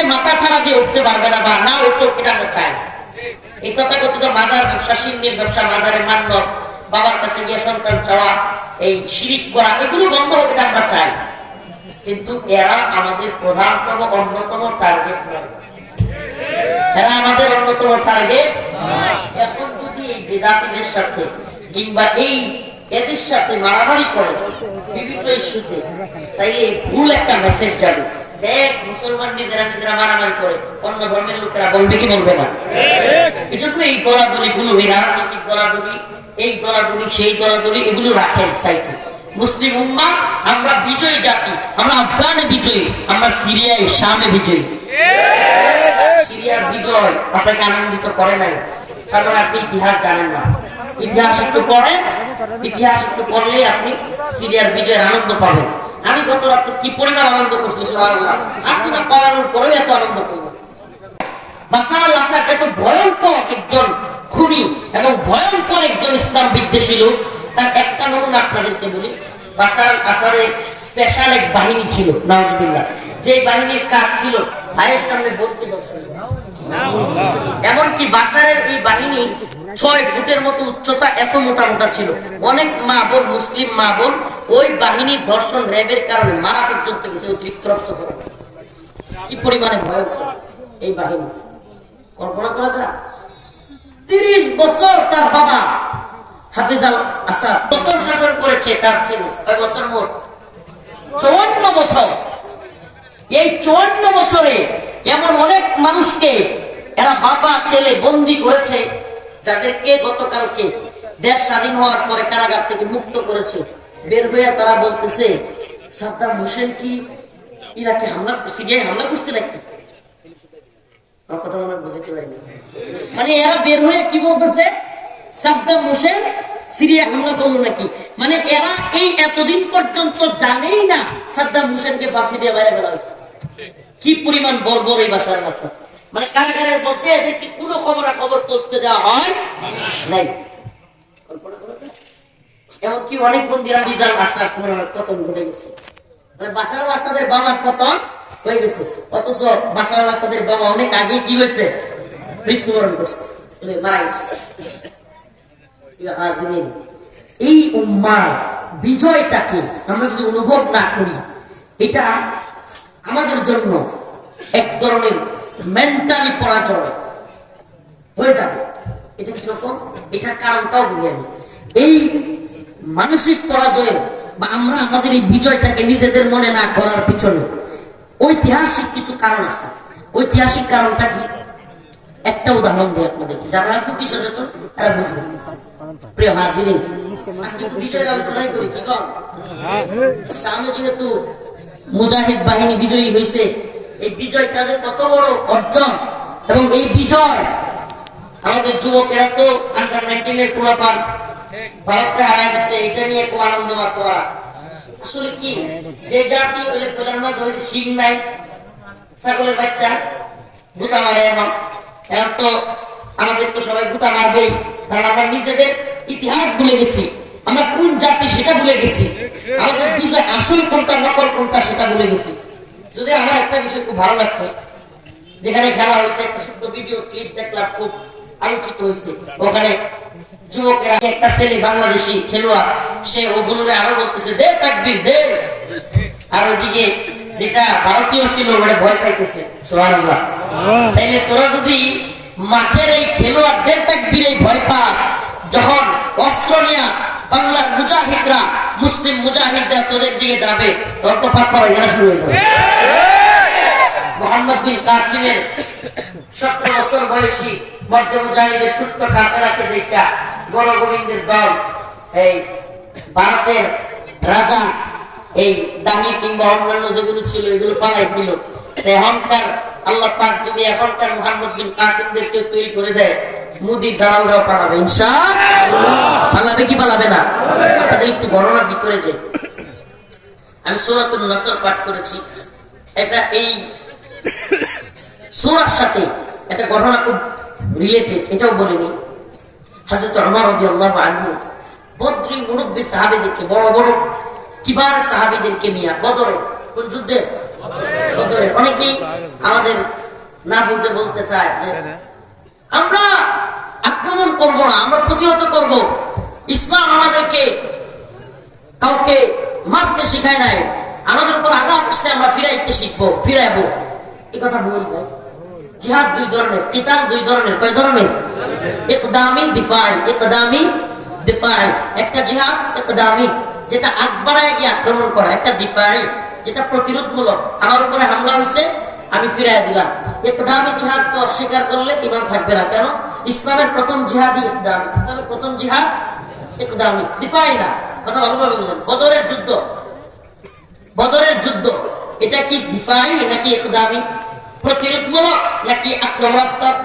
সে মাথা ছাড়া দিয়ে উঠতে পারবে না বা না উঠতে, এটা আমরা চাই। এই তথাকথিত মাজার ব্যবসা, সিন্নির ব্যবসা, মাজারে মান্য, বাবার কাছে গিয়ে সন্তান চাওয়া, এই শিরিক করা, এগুলো বন্ধ হোক, এটা আমরা চাই। কিন্তু এরা আমাদের প্রধানতম অন্যতম টার্গেট নয়, এরা আমাদের অন্যতম টার্গেট। এখন যদি এই বেদাতিদের সাথে কিংবা এদের সাথে মারামারি করে বিভিন্ন ইস্যুতে, তাইলে ভুল একটা মেসেজ যাবে। দেখ, মুসলমান নিজেরা নিজেরা মারামারি করে, অন্য ধর্মের লোকেরা বলবে কি বলবে না? এই জন্য এই দলাদলি গুলো, এই রাজনৈতিক দলাদলি, এই দলাদলি, সেই দলাদলি, এগুলো রাখেন সাইটে। মুসলিম উম্মাহ আমরা বিজয়ী জাতি, আমরা আফগানে বিজয়ী, আমরা সিরিয়ায়, শামে বিজয়ী। সিরিয়ার বিজয় আপনাকে আনন্দিত করে নাই, কারণ আপনি ইতিহাস জানেন না। ইতিহাস একটু পড়েন, ইতিহাস একটু পড়লে আপনি সিরিয়ার বিজয়ের আনন্দ পাবেন। আমি গত রাত্রে কি পরিমাণ আনন্দ করছি, সুবহানাল্লাহ। হাসিনা পালানোর পরেও এত আনন্দ করব। বাশার আল আসাদ এত ভয়ঙ্কর একজন খুনি এবং ভয়ঙ্কর একজন ইসলাম বিদ্বেষী লোক। তার একটা নমুনা আপনাদেরকে বলি। বাশার আল আসাদের স্পেশাল এক বাহিনী ছিল, নাউজুবিল্লাহ। যে বাহিনীর কাজ ছিল ভাইয়ের সামনে বলতে দর্শন। এমনকি বাশারের এই বাহিনী 6 ফুটের মতো উচ্চতা, এত মোটা মোটা ছিল। অনেক মা বোন, মুসলিম মা বোন ওই বাহিনীর ধর্ষণ, র্যাবের কারণে মারা পর্যন্ত গেছে, অতিরিক্ত রক্ত করে। কি পরিমাণে ভয়ঙ্কর এই বাহিনী, কল্পনা করা যায়? 30 বছর তার বাবা হাফিজ আল আসাদ বছর শাসন করেছে তার ছেলে। কয় বছর? মোট 54 বছর। এই 54 বছরে এমন অনেক মানুষকে এরা বাবা ছেলে বন্দী করেছে, যাদেরকে গতকালকে দেশ স্বাধীন হওয়ার পরে কারাগার থেকে মুক্ত করেছে। বের হয়ে তারা বলতেছে, সাদ্দাম হোসেন কি ইরাকে হামলা করছে, গিয়ে হামলা করছে নাকি? কথা মনে বুঝতে পারিনি। মানে এরা বের হয়ে কি বলতেছে, সাদ্দাম হোসেন সিরিয়া হামলা করলো নাকি? মানে এরা এই এতদিন পর্যন্ত জানেই না সাদ্দাম হোসেনকে ফাঁসি দিয়ে বাইরে ফেলা হয়েছে। কি পরিমাণ বর্বর এই বাশার আল আসাদ। মানে কারাগারের মধ্যে এদেরকে কোনো খবর পৌঁছতে দেওয়া হয় নাই। এমনকি অনেক বন্দীরা রিজাল আসাদ পতন ঘটে গেছে, মানে বাশার আল আসাদের বাবার পতন হয়ে গেছে। অথচ বাশার আল আসাদের বাবা অনেক আগে কি হয়েছে, মৃত্যুবরণ করছে, মারা গেছে। এই উম্মার বিজয়টাকে আমরা যদি অনুভব না করি, এটা আমাদের জন্য এক ধরনের মেন্টালি পরাজয় হয়ে যাবে। এটা কিরকম, এটার কারণটাও বলি আমি। এই মানসিক পরাজয়ের বা আমরা আমাদের এই বিজয়টাকে নিজেদের মনে না করার পিছনে ঐতিহাসিক কিছু কারণ আছে। ঐতিহাসিক কারণটা কি, একটা উদাহরণ দিই আপনাদেরকে, যারা রাজনীতি সচেতন তারা বুঝবেন। প্রিয় হাজিরিন, আজকে বিজয়ের আলোচনাই করি, কি কর? সামনে যেহেতু মুজাহিদ বাহিনী বিজয়ী হয়েছে, এই বিজয়টা যে কত বড় অর্জন, এবং এই বিজয় আমাদের যুবকেরা তো আন্ডার 19 এর পোলাপান ভারতকে হারায় দিচ্ছে, এটা নিয়ে খুব আনন্দ মাত্রা। আসলে কি, যে জাতি বলে বললাম না, যে শিং নাই, ছাগলের বাচ্চা গুতা মারে, এখন তো আমাদের তো সবাই গুতা মারবেই, কারণ আমরা নিজেদের ইতিহাস ভুলে গেছি। আমরা কোন জাতি সেটা ভুলে গেছি, আমাদের বিজয় আসল কোনটা নকল কোনটা সেটা ভুলে গেছি। যদি আমার একটা বিষয় খুব ভালো লাগছে, যেখানে খেলা হয়েছে, একটা ছোট্ট ভিডিও ক্লিপ দেখলাম, খুব আলোচিত হয়েছে। ওখানে যুবকেরা, একটা ছেলে বাংলাদেশি খেলোয়াড়, সে ওগুলোরে আরো বলতেছে দে তাকবীর দে, আর ওইদিকে যেটা ভারতীয় ছিল ওটা ভয় পাইতেছে। সুবহানাল্লাহ। তাইলে তোরা যদি মাঠের এই খেলোয়াড়দের তাকবীরে ভয় পাস, যখন অস্ত্র নিয়ে বাংলার মুজাহিদরা, মুসলিম মুজাহিদরা তোদের দিকে যাবে, তোর তো পাথর এখানে শুরু হয়ে যাবে। মোহাম্মদ বিন কাসিমের 17 বছর বয়সী মধ্য মুজাহিদের ছোট্ট কাফেলাকে দেখা গণগোবিন্দের দল, এই ভারতের রাজা, এই দামি কিংবা অন্যান্য যেগুলো ছিল এগুলো পালাইছিল। এখনকার আল্লাহ পাক যদি এখনকার মোহাম্মদ বিন কাসিমদেরকে তৈরি করে দেয়, মুদির দালালরাও পালাবে ইনশাআল্লাহ। পালাবে কি পালাবে না? আপনাদের একটু গণনার ভিতরে যাই। আমি সূরাতুন নাসর পাঠ করেছি, এটা এই সূরার সাথে একটা ঘটনা খুব রিলেটেড, এটাও বলিনি। হযরত ওমর রাদিয়াল্লাহু আনহু বদরি মুরব্বী সাহাবীদেরকে, বড় বড় কিবার সাহাবীদেরকে নিয়ে বদরে, কোন যুদ্ধে? বদরে। অনেকেই আমাদের না বুঝে বলতে চায় যে আমরা আক্রমণ করব না, আমরা প্রতিহত করব। ইসলাম আমাদেরকে কাউকে মারতে শিখায় নাই, আমাদের উপর আঘাত আসলে আমরা ফিরাইতে শিখবো, ফিরাইবো। এই কথা ভুল ভাই। জিহাদ দুই ধরনের, কিতাল দুই ধরনের। কয় ধরনের? ইকদামি, দিফাই। ইকদামি, দিফাই। একটা জিহাদ ইকদামি, যেটা আগ বাড়ায় গিয়ে আক্রমণ করা। একটা দিফাই, যেটা প্রতিরোধমূলক, আমার উপরে হামলা হয়েছে আমি ফিরাই দিলাম। ইকদামি জিহাদকে অস্বীকার করলে ঈমান থাকবে না। কেন? ইসলামের প্রথম জিহাদই ইকদামি। ইসলামের প্রথম জিহাদ ইকদামি, দিফাই না। কথা ভালোভাবে বুঝুন। বদরের যুদ্ধ, বদরের যুদ্ধ এটা কি দিফাই নাকি ইকদামি? প্রতিরোধমূলক নাকি আক্রমণাত্মক?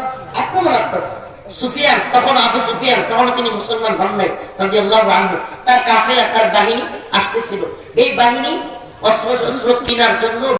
আক্রমণাত্মক। সুফিয়ান তখন, আবু সুফিয়ান তখন তিনি মুসলমান হন নাই রাদিয়াল্লাহু আনহু। তার কাফেলা, তার বাহিনী আসতেছিল। এই বাহিনী অস্ত্র শস্ত্র কেনার জন্য